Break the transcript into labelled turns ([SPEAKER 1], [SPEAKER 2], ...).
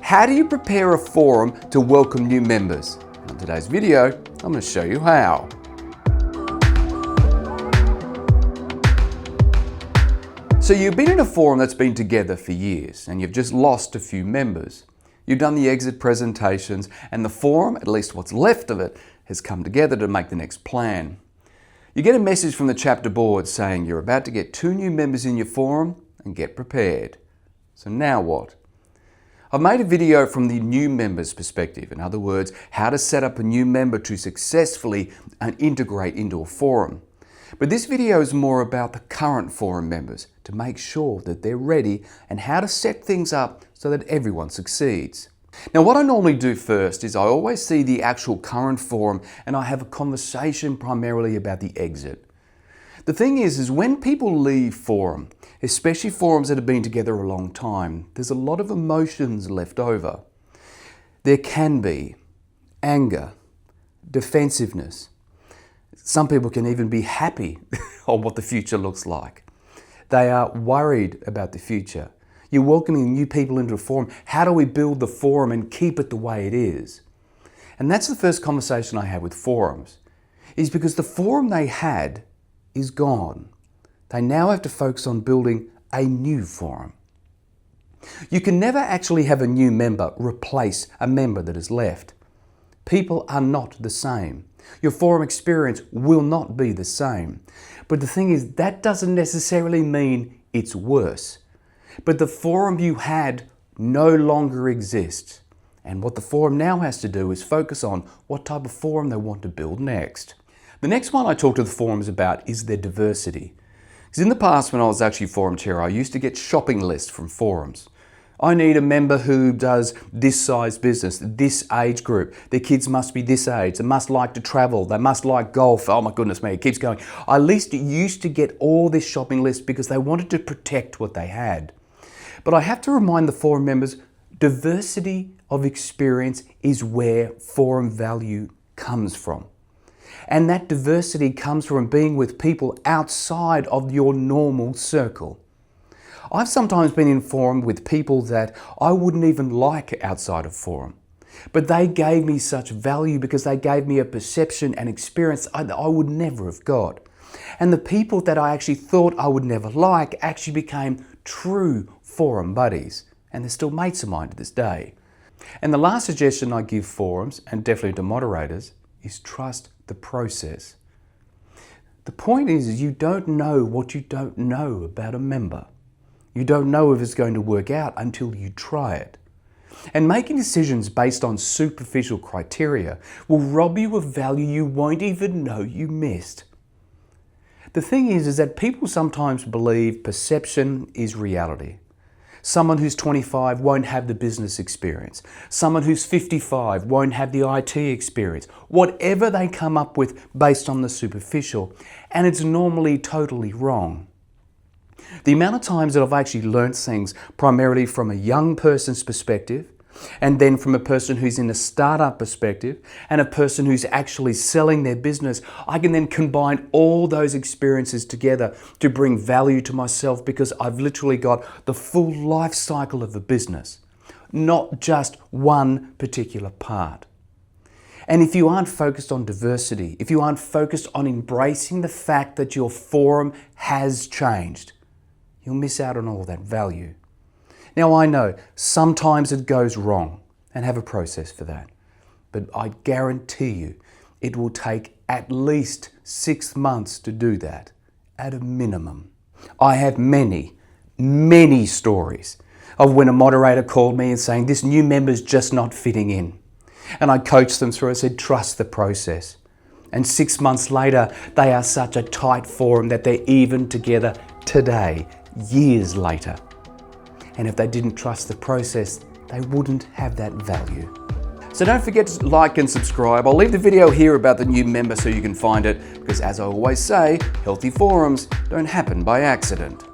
[SPEAKER 1] How do you prepare a forum to welcome new members? In today's video, I'm going to show you how. So you've been in a forum that's been together for years and you've just lost a few members. You've done the exit presentations and the forum, at least what's left of it, has come together to make the next plan. You get a message from the chapter board saying you're about to get 2 new members in your forum and get prepared. So now what? I've made a video from the new member's perspective. In other words, how to set up a new member to successfully integrate into a forum. But this video is more about the current forum members to make sure that they're ready and how to set things up so that everyone succeeds. Now, what I normally do first is I always see the actual current forum and I have a conversation primarily about the exit. The thing is when people leave forum, especially forums that have been together a long time, there's a lot of emotions left over. There can be anger, defensiveness. Some people can even be happy on what the future looks like. They are worried about the future. You're welcoming new people into a forum. How do we build the forum and keep it the way it is? And that's the first conversation I have with forums, is because the forum they had is gone. They now have to focus on building a new forum. You can never actually have a new member replace a member that has left. People are not the same. Your forum experience will not be the same. But the thing is, that doesn't necessarily mean it's worse. But the forum you had no longer exists. And what the forum now has to do is focus on what type of forum they want to build next. The next one I talk to the forums about is their diversity. Because in the past, when I was actually forum chair, I used to get shopping lists from forums. I need a member who does this size business, this age group. Their kids must be this age. They must like to travel. They must like golf. Oh my goodness me, it keeps going. I at least used to get all this shopping list because they wanted to protect what they had. But I have to remind the forum members, diversity of experience is where forum value comes from. And that diversity comes from being with people outside of your normal circle. I've sometimes been in forum with people that I wouldn't even like outside of forum. But they gave me such value because they gave me a perception and experience I would never have got. And the people that I actually thought I would never like actually became true forum buddies. And they're still mates of mine to this day. And the last suggestion I give forums, and definitely to moderators, is trust the process. The point is you don't know what you don't know about a member. You don't know if it's going to work out until you try it. And making decisions based on superficial criteria will rob you of value you won't even know you missed. The thing is that people sometimes believe perception is reality. Someone who's 25 won't have the business experience. Someone who's 55 won't have the IT experience. Whatever they come up with based on the superficial, and it's normally totally wrong. The amount of times that I've actually learnt things primarily from a young person's perspective, and then from a person who's in a startup perspective, and a person who's actually selling their business, I can then combine all those experiences together to bring value to myself because I've literally got the full life cycle of a business, not just one particular part. And if you aren't focused on diversity, if you aren't focused on embracing the fact that your forum has changed, you'll miss out on all that value. Now I know sometimes it goes wrong and have a process for that, but I guarantee you it will take at least 6 months to do that, at a minimum. I have many stories of when a moderator called me and saying this new member's just not fitting in. And I coached them through, I said trust the process. And 6 months later they are such a tight forum that they're even together today, years later. And if they didn't trust the process, they wouldn't have that value. So don't forget to like and subscribe. I'll leave the video here about the new member so you can find it, because as I always say, healthy forums don't happen by accident.